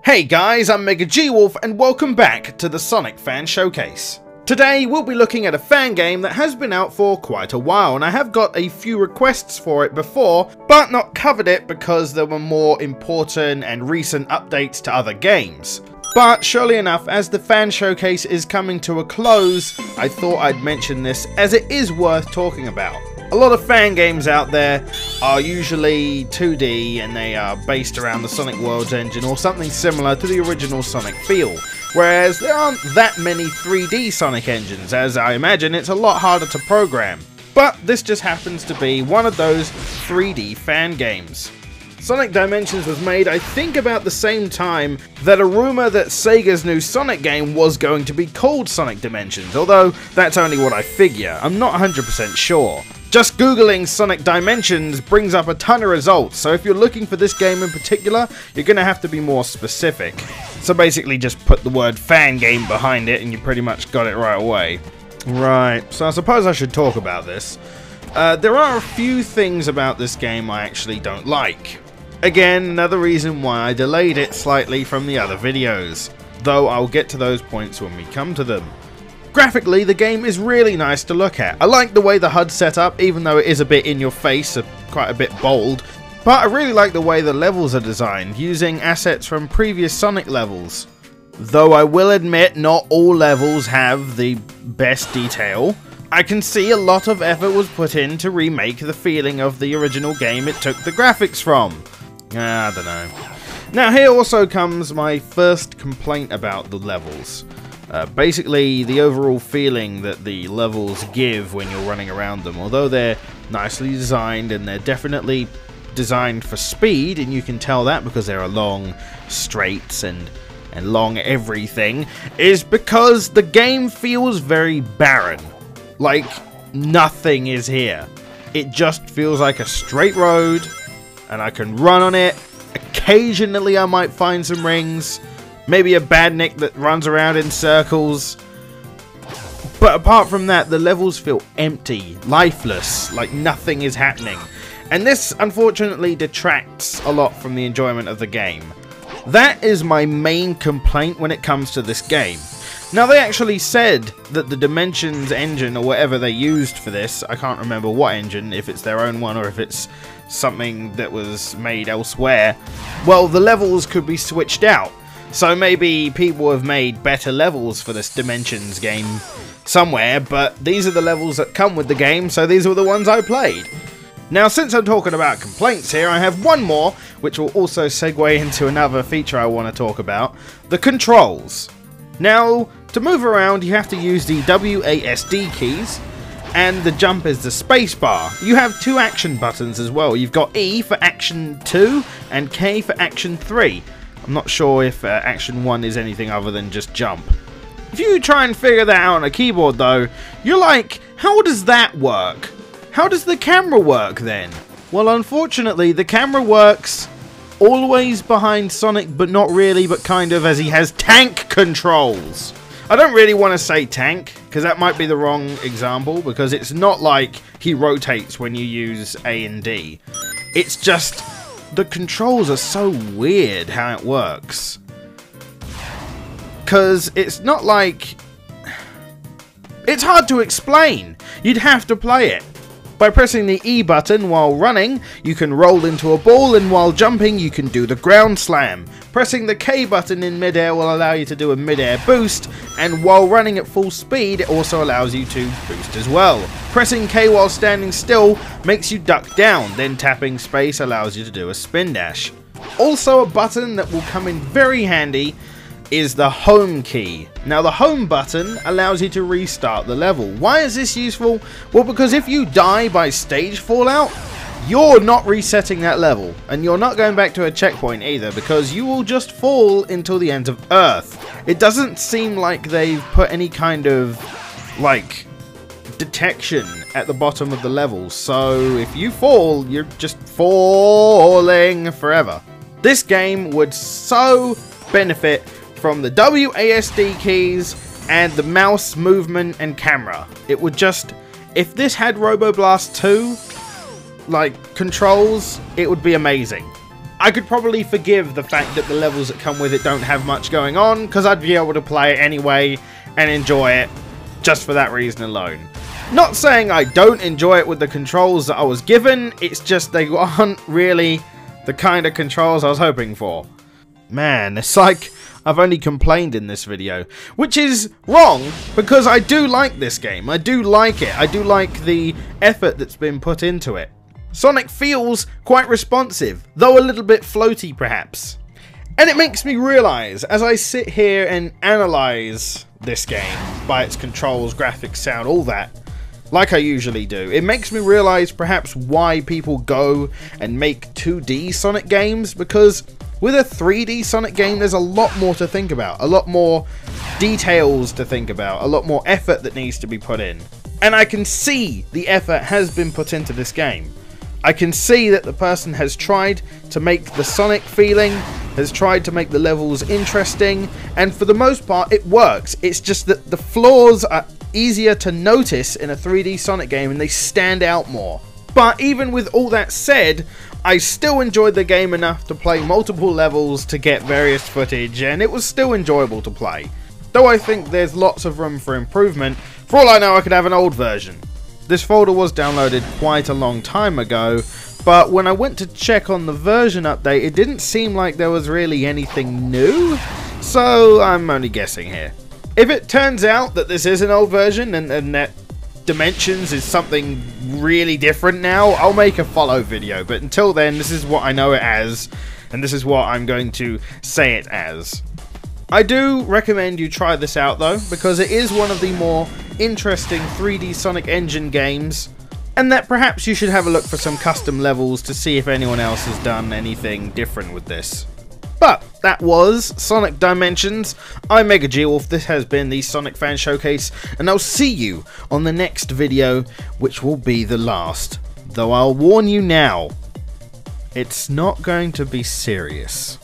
Hey guys, I'm MegaGWolf and welcome back to the Sonic Fan Showcase. Today we'll be looking at a fan game that has been out for quite a while, and I have got a few requests for it before, but not covered it because there were more important and recent updates to other games. But surely enough, as the fan showcase is coming to a close, I thought I'd mention this as it is worth talking about. A lot of fan games out there are usually 2D and they are based around the Sonic Worlds engine or something similar to the original Sonic feel, whereas there aren't that many 3D Sonic engines, as I imagine it's a lot harder to program. But this just happens to be one of those 3D fan games. Sonic Dimensions was made, I think, about the same time that a rumour that Sega's new Sonic game was going to be called Sonic Dimensions, although that's only what I figure. I'm not 100% sure. Just googling Sonic Dimensions brings up a ton of results, so if you're looking for this game in particular, you're going to have to be more specific. So basically just put the word fan game behind it and you pretty much got it right away. Right, so I suppose I should talk about this. There are a few things about this game I actually don't like. Again, another reason why I delayed it slightly from the other videos, though I'll get to those points when we come to them. Graphically, the game is really nice to look at. I like the way the HUD's set up, even though it is a bit in your face, quite a bit bold. But I really like the way the levels are designed, using assets from previous Sonic levels. Though I will admit, not all levels have the best detail. I can see a lot of effort was put in to remake the feeling of the original game it took the graphics from. I don't know. Now here also comes my first complaint about the levels. Basically, the overall feeling that the levels give when you're running around them. Although they're nicely designed and they're definitely designed for speed, and you can tell that because there are long straights and long everything, is because the game feels very barren. Like, nothing is here. It just feels like a straight road, and I can run on it. Occasionally I might find some rings. Maybe a badnik that runs around in circles. But apart from that, the levels feel empty, lifeless, like nothing is happening. And this, unfortunately, detracts a lot from the enjoyment of the game. That is my main complaint when it comes to this game. Now, they actually said that the Dimensions engine, or whatever they used for this, I can't remember what engine, if it's their own one or if it's something that was made elsewhere, well, the levels could be switched out. So maybe people have made better levels for this Dimensions game somewhere, but these are the levels that come with the game, so these were the ones I played. Now, since I'm talking about complaints here, I have one more, which will also segue into another feature I want to talk about, the controls. Now, to move around, you have to use the WASD keys, and the jump is the spacebar. You have two action buttons as well. You've got E for action 2 and K for action 3. I'm not sure if action 1 is anything other than just jump. If you try and figure that out on a keyboard though, you're like, how does that work? How does the camera work then? Well, unfortunately, the camera works always behind Sonic, but not really, but kind of, as he has tank controls. I don't really want to say tank, because that might be the wrong example, because it's not like he rotates when you use A and D. It's just, the controls are so weird how it works. Because it's not like... It's hard to explain. You'd have to play it. By pressing the E button while running, you can roll into a ball, and while jumping, you can do the ground slam. Pressing the K button in midair will allow you to do a midair boost, and while running at full speed, it also allows you to boost as well. Pressing K while standing still makes you duck down, then tapping space allows you to do a spin dash. Also, a button that will come in very handy is the home key. Now, the home button allows you to restart the level. Why is this useful? Well, because if you die by stage fallout, you're not resetting that level, and you're not going back to a checkpoint either, because you will just fall until the end of Earth. It doesn't seem like they've put any kind of, like, detection at the bottom of the level, so if you fall, you're just falling forever. This game would so benefit from the WASD keys and the mouse movement and camera. It would just, if this had Robo Blast 2 like controls, it would be amazing. I could probably forgive the fact that the levels that come with it don't have much going on, because I'd be able to play it anyway and enjoy it just for that reason alone. Not saying I don't enjoy it with the controls that I was given, it's just they aren't really the kind of controls I was hoping for. Man, it's like I've only complained in this video, which is wrong, because I do like this game. I do like it. I do like the effort that's been put into it. Sonic feels quite responsive, though a little bit floaty perhaps. And it makes me realise, as I sit here and analyse this game by its controls, graphics, sound, all that, like I usually do, it makes me realise perhaps why people go and make 2D Sonic games, because with a 3D Sonic game there's a lot more to think about, a lot more details to think about, a lot more effort that needs to be put in. And I can see the effort has been put into this game. I can see that the person has tried to make the Sonic feeling, has tried to make the levels interesting, and for the most part it works. It's just that the flaws are easier to notice in a 3D Sonic game and they stand out more. But even with all that said, I still enjoyed the game enough to play multiple levels to get various footage, and it was still enjoyable to play. Though I think there's lots of room for improvement. For all I know, I could have an old version. This folder was downloaded quite a long time ago, but when I went to check on the version update, it didn't seem like there was really anything new, so I'm only guessing here. If it turns out that this is an old version and that Dimensions is something really different now, I'll make a follow video, but until then, this is what I know it as, and this is what I'm going to say it as. I do recommend you try this out though, because it is one of the more interesting 3D Sonic Engine games, and that perhaps you should have a look for some custom levels to see if anyone else has done anything different with this. But that was Sonic Dimensions. I'm MegaGWolf, this has been the Sonic Fan Showcase, and I'll see you on the next video, which will be the last. Though I'll warn you now, it's not going to be serious.